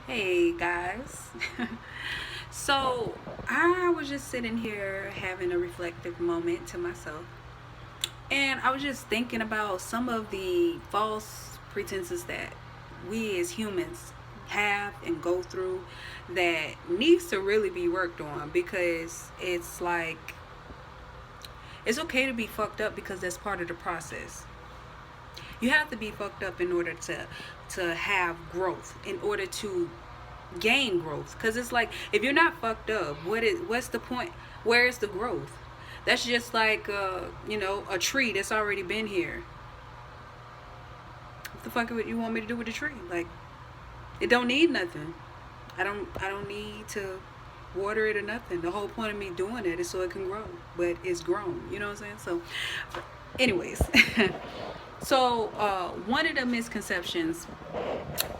Hey guys. So I was just sitting here having a reflective moment to myself. And I was just thinking about some of the false pretenses that we as humans have and go through that needs to really be worked on because it's like it's okay to be fucked up because that's part of the process. You have to be fucked up in order to have growth, in order to gain growth, because it's like if you're not fucked up, what's the point? Where's the growth? That's just like a tree that's already been here. What the fuck would you want me to do with the tree? Like, it don't need nothing. I don't need to water it or nothing. The whole point of me doing it is so it can grow, but it's grown, you know what I'm saying? So anyways, so one of the misconceptions,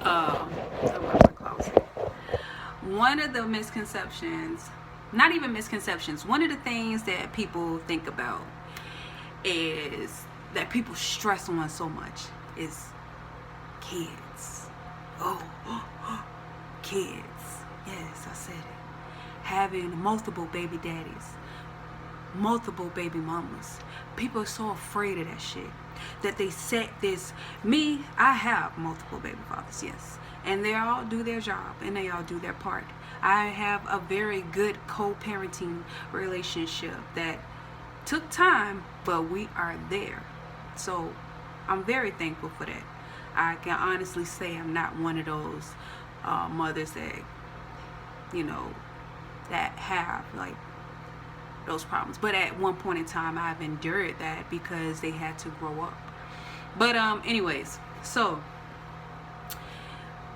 where's my closet? One of the misconceptions, not even misconceptions, one of the things that people think about is that people stress on so much is kids. Oh, kids. Yes, I said it. Having multiple baby daddies, multiple baby mamas. People are so afraid of that shit that they set this. Me, I have multiple baby fathers, yes, and they all do their job and they all do their part. I have a very good co-parenting relationship that took time, but we are there. So I'm very thankful for that. I can honestly say I'm not one of those mothers that you know that have like those problems. But at one point in time, I've endured that because they had to grow up. But anyways, so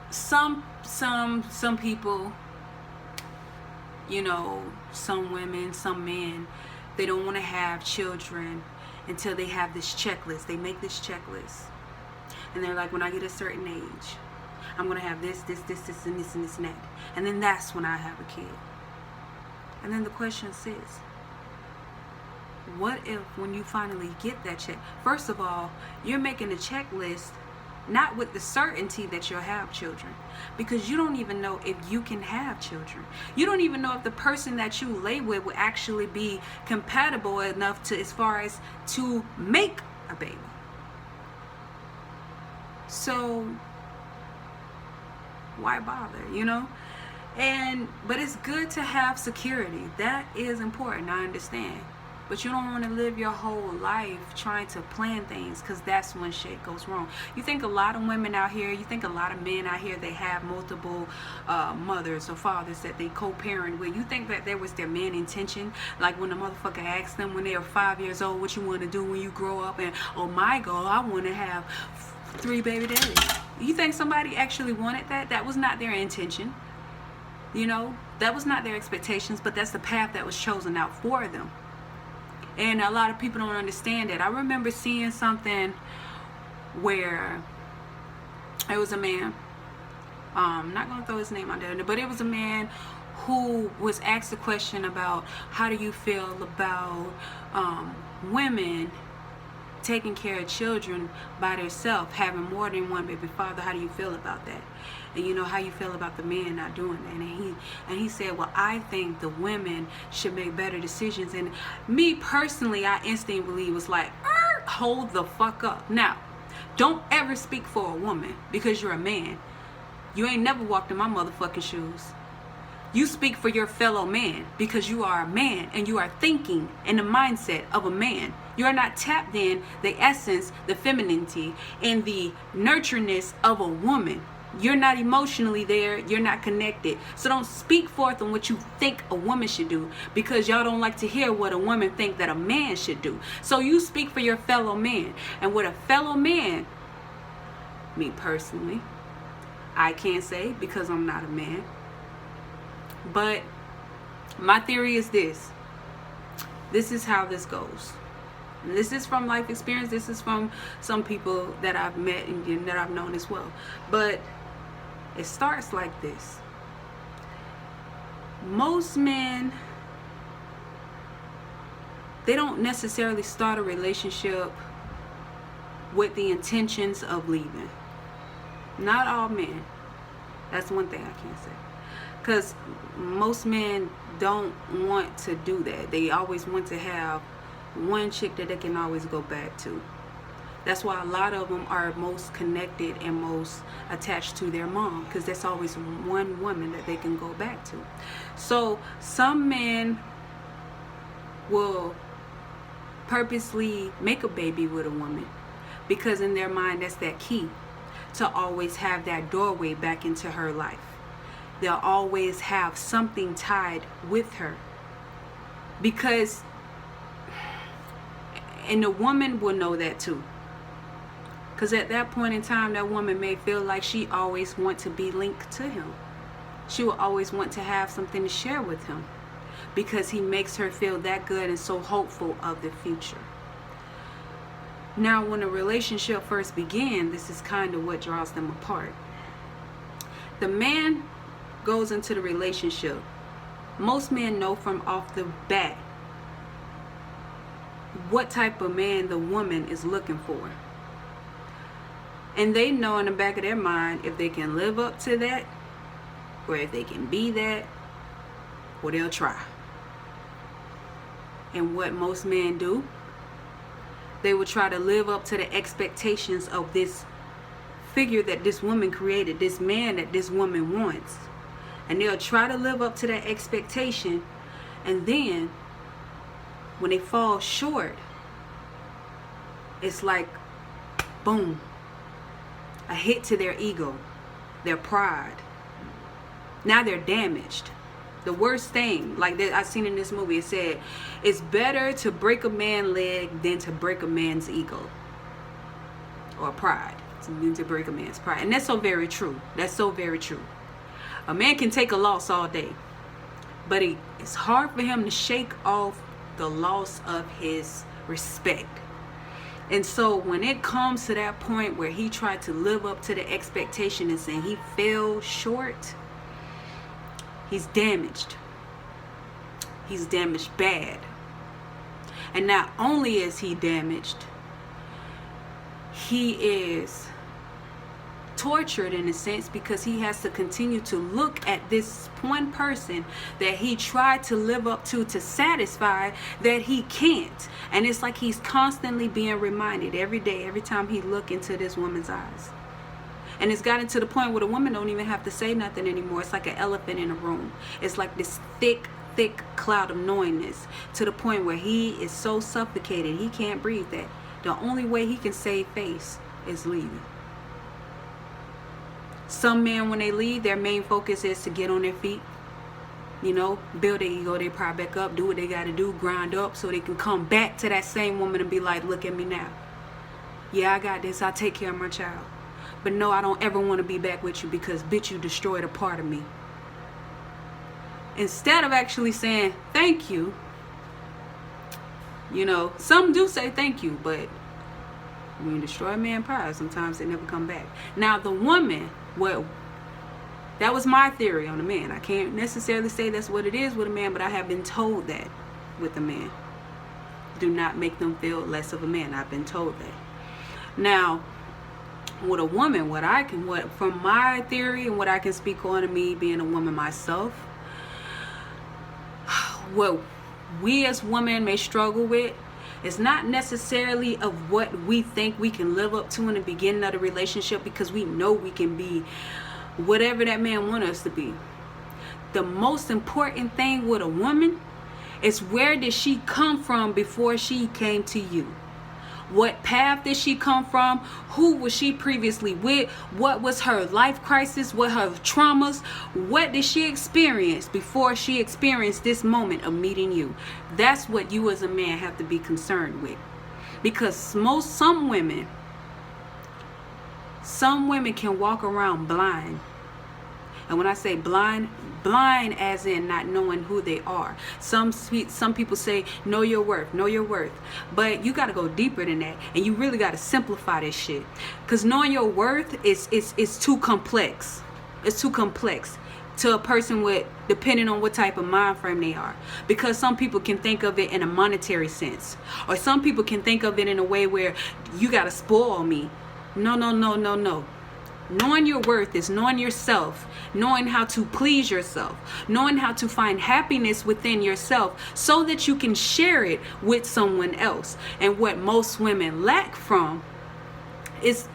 some people, some women, some men, they don't want to have children until they have this checklist. They make this checklist, and they're like, when I get a certain age, I'm gonna have this, and this, and this, and that, and then that's when I have a kid. And then the question is, what if when you finally get that check, first of all, you're making a checklist not with the certainty that you'll have children, because you don't even know if you can have children. You don't even know if the person that you lay with will actually be compatible enough to, as far as to make a baby. So why bother? But it's good to have security. That is important, I understand. But you don't want to live your whole life trying to plan things, because that's when shit goes wrong. You think a lot of women out here, you think a lot of men out here, they have multiple mothers or fathers that they co-parent with. You think that there was their main intention, like when the motherfucker asked them when they were 5 years old, what you want to do when you grow up, and oh, my goal, I want to have 3 baby daddies. You think somebody actually wanted that? That was not their intention. That was not their expectations, but that's the path that was chosen out for them. And a lot of people don't understand it. I remember seeing something where it was a man, I'm not going to throw his name out there, but it was a man who was asked a question about how do you feel about women taking care of children by themselves, having more than one baby father. How do you feel about that? And how you feel about the men not doing that? And he said, well, I think the women should make better decisions. And me personally, I instantly was like, hold the fuck up. Now, don't ever speak for a woman because you're a man. You ain't never walked in my motherfucking shoes. You speak for your fellow man because you are a man and you are thinking in the mindset of a man. You are not tapped in the essence, the femininity, and the nurtureness of a woman. You're not emotionally there. You're not connected. So don't speak forth on what you think a woman should do, because y'all don't like to hear what a woman think that a man should do. So you speak for your fellow man. And what a fellow man, me personally, I can't say because I'm not a man. But my theory is this. This is how this goes. And this is from life experience. This is from some people that I've met and that I've known as well. But it starts like this. Most men, they don't necessarily start a relationship with the intentions of leaving. Not all men. That's one thing I can't say. Because most men don't want to do that. They always want to have one chick that they can always go back to. That's why a lot of them are most connected and most attached to their mom, because there's always one woman that they can go back to. So some men will purposely make a baby with a woman because in their mind that's that key to always have that doorway back into her life. They'll always have something tied with her, because, and the woman will know that too. Because at that point in time, that woman may feel like she always wants to be linked to him. She will always want to have something to share with him because he makes her feel that good and so hopeful of the future. Now, when a relationship first began, this is kind of what draws them apart. The man goes into the relationship. Most men know from off the bat what type of man the woman is looking for. And they know in the back of their mind if they can live up to that, or if they can be that, or they'll try. And what most men do, they will try to live up to the expectations of this figure that this woman created, this man that this woman wants. And they'll try to live up to that expectation, and then when they fall short, it's like boom, a hit to their ego, their pride. Now they're damaged. The worst thing, like that I've seen in this movie, it said, it's better to break a man's leg than to break a man's ego or pride. Than to break a man's pride. And that's so very true. That's so very true. A man can take a loss all day, but it's hard for him to shake off the loss of his respect. And so when it comes to that point where he tried to live up to the expectations and he fell short, he's damaged. He's damaged bad. And not only is he damaged, he is tortured in a sense, because he has to continue to look at this one person that he tried to live up to satisfy, that he can't. And it's like he's constantly being reminded every day, every time he look into this woman's eyes. And it's gotten to the point where the woman don't even have to say nothing anymore. It's like an elephant in a room. It's like this thick cloud of knowingness, to the point where he is so suffocated he can't breathe, that the only way he can save face is leaving. Some men, when they leave, their main focus is to get on their feet, build their ego, they pride back up, do what they got to do, grind up, so they can come back to that same woman and be like, look at me now. Yeah, I got this. I take care of my child. But no, I don't ever want to be back with you because, bitch, you destroyed a part of me. Instead of actually saying thank you, some do say thank you, but when you destroy a man's pride, sometimes they never come back. Now, the woman, well, that was my theory on the man. I can't necessarily say that's what it is with a man, but I have been told that with a man. Do not make them feel less of a man. I've been told that. Now, with a woman, from my theory and what I can speak on, to me being a woman myself, what we as women may struggle with is not necessarily of what we think we can live up to in the beginning of the relationship, because we know we can be whatever that man wants us to be. The most important thing with a woman is, where did she come from before she came to you? What path did she come from? Who was she previously with? What was her life crisis? What her traumas? What did she experience before she experienced this moment of meeting you? That's what you as a man have to be concerned with. Because some women can walk around blind. And when I say blind as in not knowing who they are. Some people say, know your worth. But you got to go deeper than that. And you really got to simplify this shit. Because knowing your worth is too complex. It's too complex to a person with, depending on what type of mind frame they are. Because some people can think of it in a monetary sense. Or some people can think of it in a way where you got to spoil me. No. Knowing your worth is knowing yourself, knowing how to please yourself, knowing how to find happiness within yourself so that you can share it with someone else. And what most women lack from is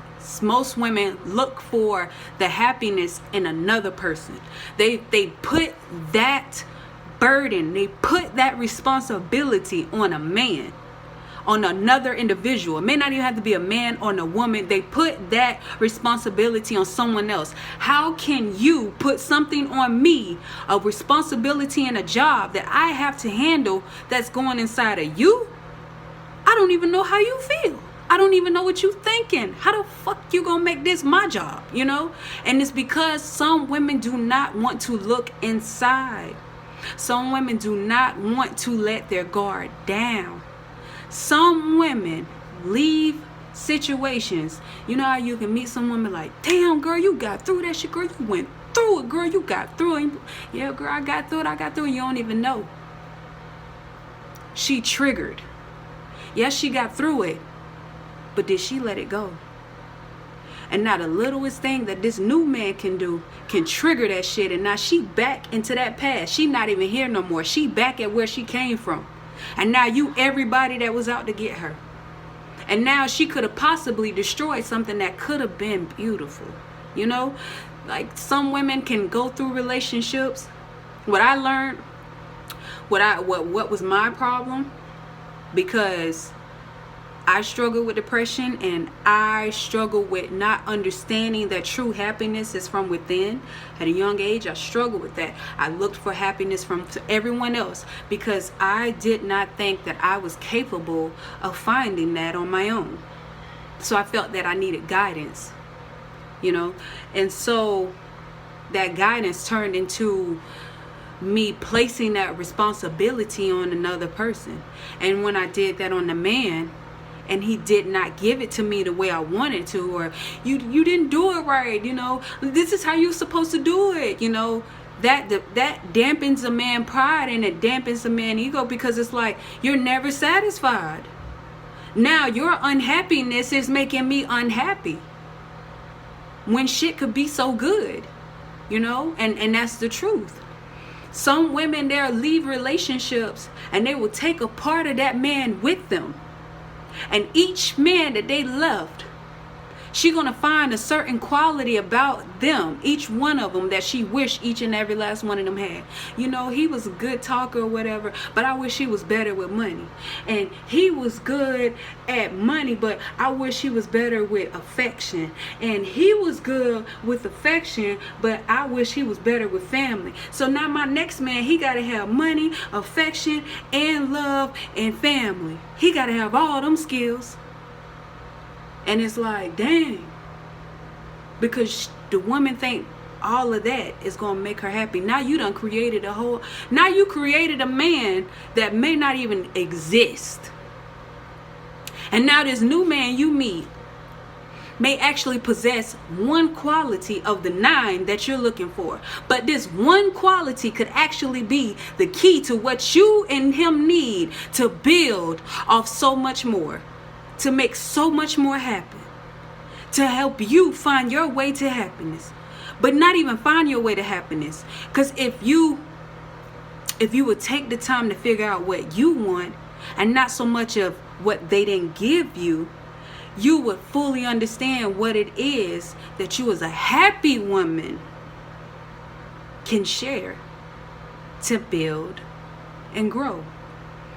most women look for the happiness in another person. They put that burden, they put that responsibility on a man, on another individual. It may not even have to be a man or a woman. They put that responsibility on someone else. How can you put something on me, a responsibility and a job that I have to handle that's going inside of you? I don't even know how you feel. I don't even know what you thinking. How the fuck you gonna make this my job, you know? And it's because some women do not want to look inside. Some women do not want to let their guard down. Some women leave situations. You know how you can meet some woman like, damn girl, you got through that shit, girl. You went through it, girl. You got through it. Yeah, girl, I got through it. You don't even know. She triggered. Yes, she got through it. But did she let it go? And now the littlest thing that this new man can do can trigger that shit. And now she back into that past. She not even here no more. She back at where she came from. And now you everybody that was out to get her. And now she could have possibly destroyed something that could have been beautiful. You know, like some women can go through relationships. What I learned, what was my problem, because I struggle with depression and I struggle with not understanding that true happiness is from within. At a young age, I struggled with that. I looked for happiness from everyone else because I did not think that I was capable of finding that on my own. So I felt that I needed guidance, you know? And so that guidance turned into me placing that responsibility on another person. And when I did that on the man, and he did not give it to me the way I wanted to, or you didn't do it right, you know, this is how you're supposed to do it, you know, that dampens a man's pride and it dampens a man's ego, because it's like you're never satisfied. Now your unhappiness is making me unhappy when shit could be so good, you know, and that's the truth. Some women, they'll leave relationships and they will take a part of that man with them. And each man that they loved, she gonna find a certain quality about them, each one of them, that she wished each and every last one of them had. You know, he was a good talker or whatever, but I wish he was better with money. And he was good at money, but I wish he was better with affection. And he was good with affection, but I wish he was better with family. So now my next man, he gotta have money, affection, and love, and family. He gotta have all them skills. And it's like, dang, because the woman think all of that is going to make her happy. Now you done created now you created a man that may not even exist. And now this new man you meet may actually possess one quality of the 9 that you're looking for. But this one quality could actually be the key to what you and him need to build off so much more. To make so much more happen, to help you find your way to happiness, but not even find your way to happiness. Because if you would take the time to figure out what you want and not so much of what they didn't give you, you would fully understand what it is that you as a happy woman can share to build and grow.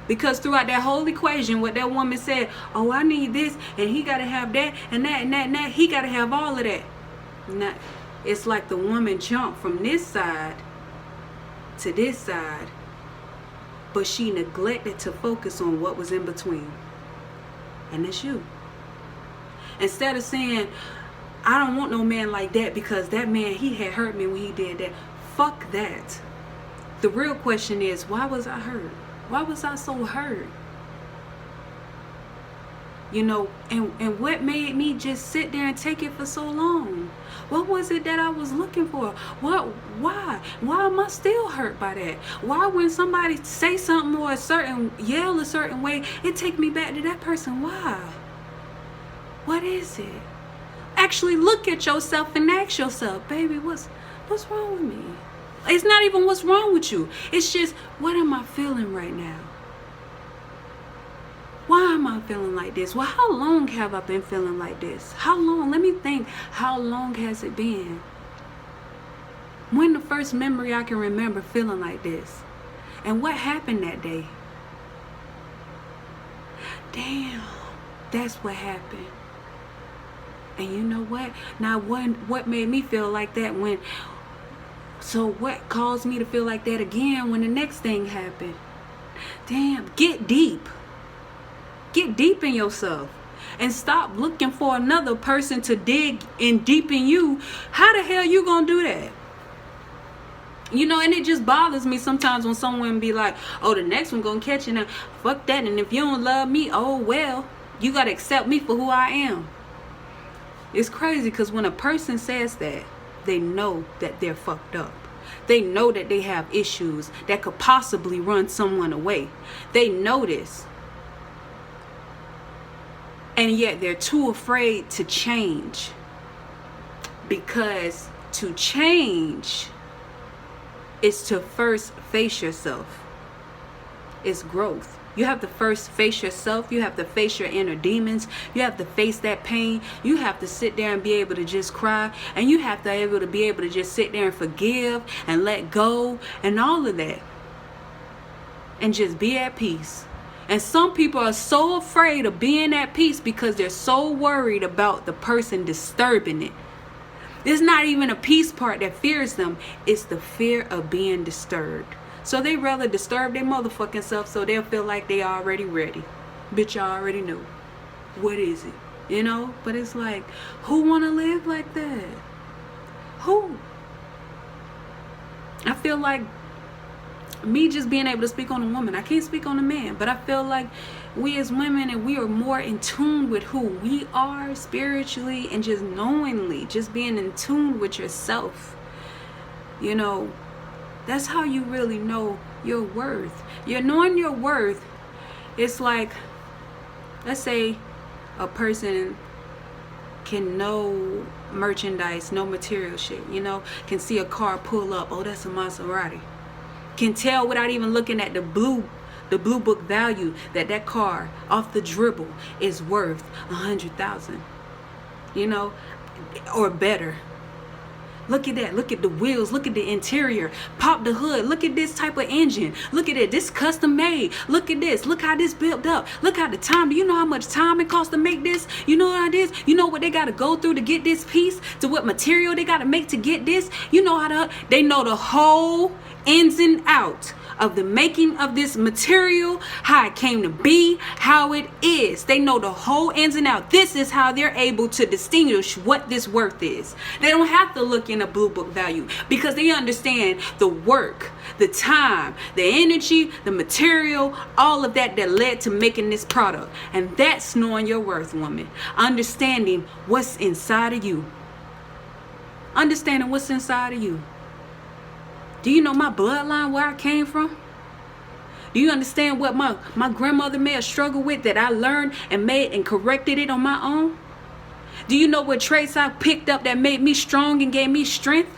Because throughout that whole equation, what that woman said, oh, I need this, and he got to have that, and that, and that, and that. He got to have all of that. Now, it's like the woman jumped from this side to this side, but she neglected to focus on what was in between. And that's you. Instead of saying, I don't want no man like that because that man, he had hurt me when he did that. Fuck that. The real question is, why was I hurt? Why was I so hurt? You know, and what made me just sit there and take it for so long? What was it that I was looking for? Why am I still hurt by that? Why when somebody say something or yell a certain way, it take me back to that person? Why? What is it? Actually look at yourself and ask yourself, baby, what's wrong with me? It's not even what's wrong with you. It's just, what am I feeling right now? Why am I feeling like this? Well, how long have I been feeling like this? How long? Let me think. How long has it been? When the first memory I can remember feeling like this? And what happened that day? Damn, that's what happened. And you know what? Now, what made me feel like that when... So what caused me to feel like that again when the next thing happened? Damn, get deep. Get deep in yourself. And stop looking for another person to dig in deep in you. How the hell you gonna do that? You know, and it just bothers me sometimes when someone be like, oh, the next one gonna catch you. Now, fuck that. And if you don't love me, oh, well, you gotta accept me for who I am. It's crazy because when a person says that, they know that they're fucked up. They know that they have issues that could possibly run someone away. They know this. And yet they're too afraid to change. Because to change is to first face yourself. It's growth. You have to first face yourself. You have to face your inner demons. You have to face that pain. You have to sit there and be able to just cry. And you have to be able to just sit there and forgive and let go and all of that. And just be at peace. And some people are so afraid of being at peace because they're so worried about the person disturbing it. It's not even a peace part that fears them. It's the fear of being disturbed. So they rather disturb their motherfucking self so they'll feel like they already ready. Bitch, I already know. What is it? You know? But it's like, who want to live like that? Who? I feel like me just being able to speak on a woman, I can't speak on a man, but I feel like we as women, and we are more in tune with who we are spiritually and just knowingly, just being in tune with yourself. You know, that's how you really know your worth. You're knowing your worth. It's like, let's say a person can know merchandise, know material shit, you know, can see a car pull up, oh, that's a Maserati. Can tell without even looking at the blue book value that car off the dribble is worth 100,000, you know, or better. Look at that. Look at the wheels. Look at the interior. Pop the hood. Look at this type of engine. Look at it. This custom made. Look at this. Look how this built up. Look how the time. Do you know how much time it costs to make this? You know how this? You know what they got to go through to get this piece? To what material they got to make to get this? You know they know the whole ins and out of the making of this material, how it came to be, how it is. They know the whole ins and out. This is how they're able to distinguish what this worth is. They don't have to look in a blue book value because they understand the work, the time, the energy, the material, all of that led to making this product. And that's knowing your worth, woman. Understanding what's inside of you. Understanding what's inside of you. Do you know my bloodline, where I came from? Do you understand what my grandmother may have struggled with that I learned and made and corrected it on my own? Do you know what traits I picked up that made me strong and gave me strength?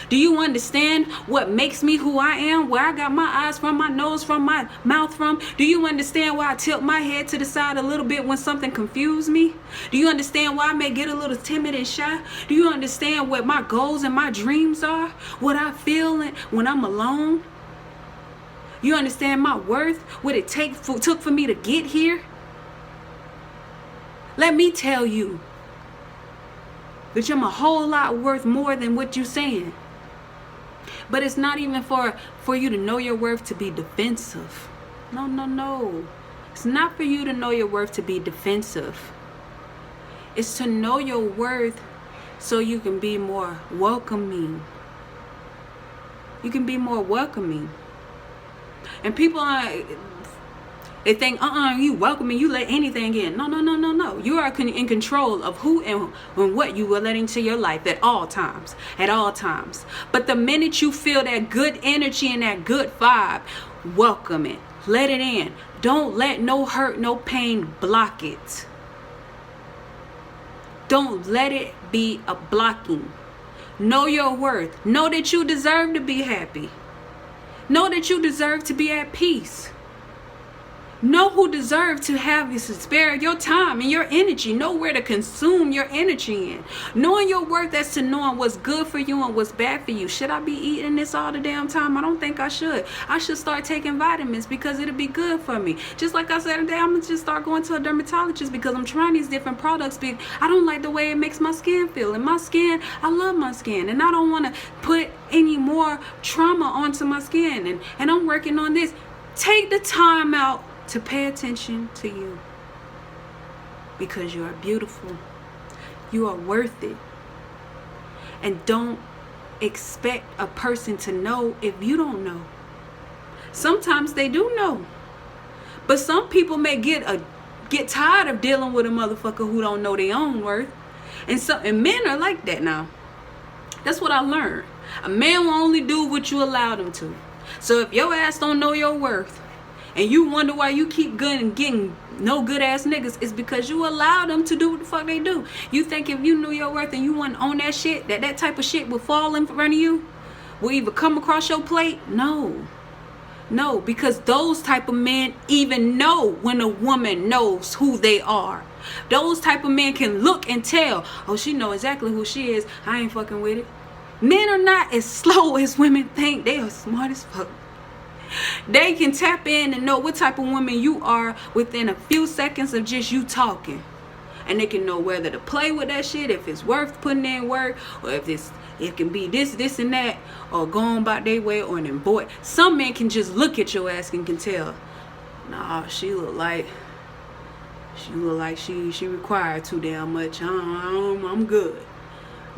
Do you understand what makes me who I am? Where I got my eyes from, my nose from, my mouth from? Do you understand why I tilt my head to the side a little bit when something confused me? Do you understand why I may get a little timid and shy? Do you understand what my goals and my dreams are? What I feel when I'm alone? You understand my worth? What it took for me to get here? Let me tell you that I'm a whole lot worth more than what you're saying. But it's not even for you to know your worth to be defensive. No. It's not for you to know your worth to be defensive. It's to know your worth so you can be more welcoming. You can be more welcoming. And people they think, you welcome me, you let anything in. No. You are in control of who and what you will let into your life at all times. At all times. But the minute you feel that good energy and that good vibe, welcome it. Let it in. Don't let no hurt, no pain block it. Don't let it be a blocking. Know your worth. Know that you deserve to be happy. Know that you deserve to be at peace. Know who deserves to have you spare your time and your energy. Know where to consume your energy in. Knowing your worth as to knowing what's good for you and what's bad for you. Should I be eating this all the damn time? I don't think I should. I should start taking vitamins because it'll be good for me. Just like I said today, I'm going to just start going to a dermatologist because I'm trying these different products. But I don't like the way it makes my skin feel. And my skin, I love my skin. And I don't want to put any more trauma onto my skin. And I'm working on this. Take the time out to pay attention to you, because you are beautiful. You are worth it. And don't expect a person to know if you don't know. Sometimes they do know, but some people may get tired of dealing with a motherfucker who don't know their own worth. And men are like that now. That's what I learned. A man will only do what you allow them to. So if your ass don't know your worth, and you wonder why you keep getting no good ass niggas, it's because you allow them to do what the fuck they do. You think if you knew your worth and you wouldn't own that shit, that type of shit will fall in front of you? Will either come across your plate? No, because those type of men even know when a woman knows who they are. Those type of men can look and tell, oh, she know exactly who she is. I ain't fucking with it. Men are not as slow as women think. They are smart as fuck. They can tap in and know what type of woman you are within a few seconds of just you talking. And they can know whether to play with that shit, if it's worth putting in work, or if it can be this and that, or going about their way, or an boy. Some men can just look at your ass and can tell, nah, she look like she required too damn much. I'm good.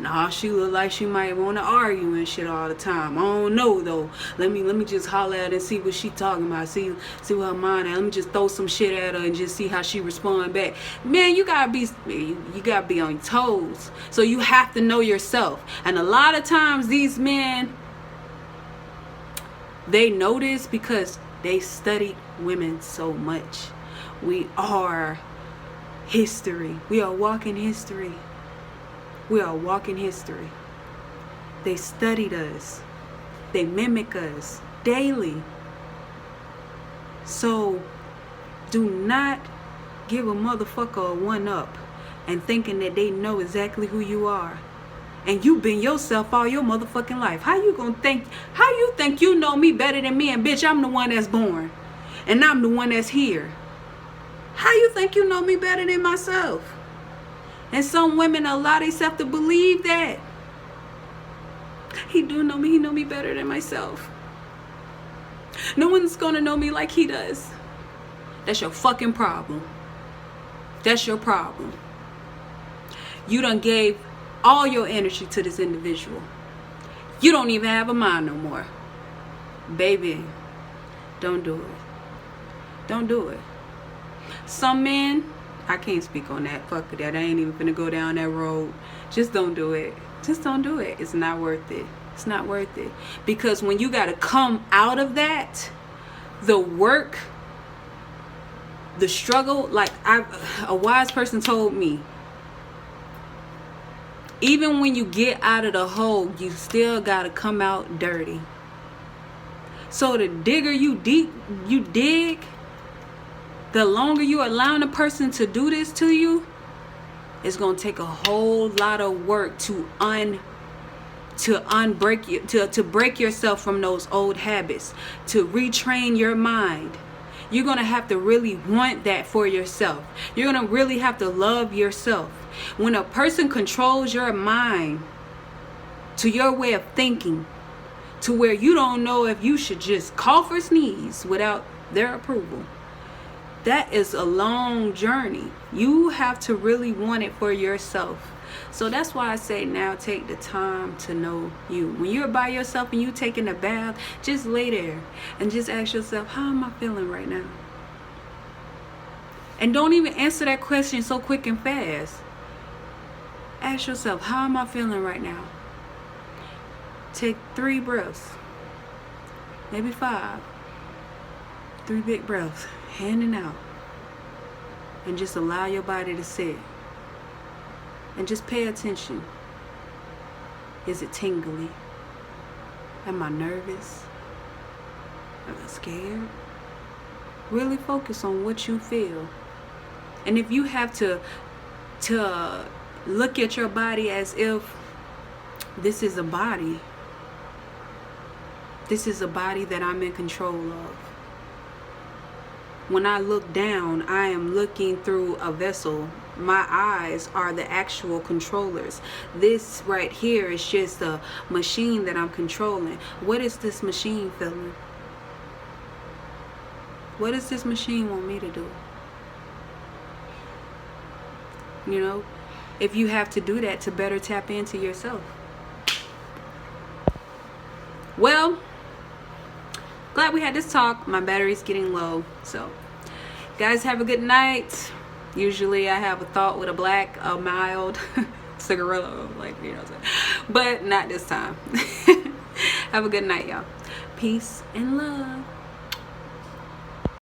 Nah, she look like she might want to argue and shit all the time. I don't know though. Let me just holler at her and see what she talking about. See what her mind at. Let me just throw some shit at her and just see how she respond back. Man, you gotta be on your toes. So you have to know yourself. And a lot of times these men, they know this because they studied women so much. We are history. We are walking history. We are walking history. They studied us. They mimic us daily. So do not give a motherfucker a one-up and thinking that they know exactly who you are. And you've been yourself all your motherfucking life. How you think you know me better than me? And bitch, I'm the one that's born. And I'm the one that's here. How you think you know me better than myself? And some women allow themselves to believe that. He do know me. He know me better than myself. No one's gonna know me like he does. That's your fucking problem. That's your problem. You done gave all your energy to this individual. You don't even have a mind no more. Baby, don't do it. Don't do it. Some men, I can't speak on that. Fuck that. I ain't even finna go down that road. Just don't do it. Just don't do it. It's not worth it. It's not worth it. Because when you gotta come out of that, the work, the struggle, like a wise person told me, even when you get out of the hole, you still gotta come out dirty. So the digger you dig, the longer you allowing a person to do this to you, it's gonna take a whole lot of work to break yourself from those old habits, to retrain your mind. You're gonna have to really want that for yourself. You're gonna really have to love yourself. When a person controls your mind to your way of thinking, to where you don't know if you should just cough or sneeze without their approval, that is a long journey. You have to really want it for yourself. So that's why I say now take the time to know you. When you're by yourself and you taking a bath, just lay there and just ask yourself, how am I feeling right now? And don't even answer that question so quick and fast. Ask yourself, how am I feeling right now? Take 3 breaths, maybe 5. 3 big breaths, in and out. And just allow your body to sit. And just pay attention. Is it tingly? Am I nervous? Am I scared? Really focus on what you feel. And if you have to look at your body as if this is a body. This is a body that I'm in control of. When I look down, I am looking through a vessel. My eyes are the actual controllers. This right here is just a machine that I'm controlling. What is this machine feeling? What does this machine want me to do? You know, if you have to do that to better tap into yourself. Well, glad we had this talk. My battery's getting low. So, guys, have a good night. Usually I have a thought with a mild cigarillo, like, you know what I'm saying. But not this time. Have a good night, y'all. Peace and love.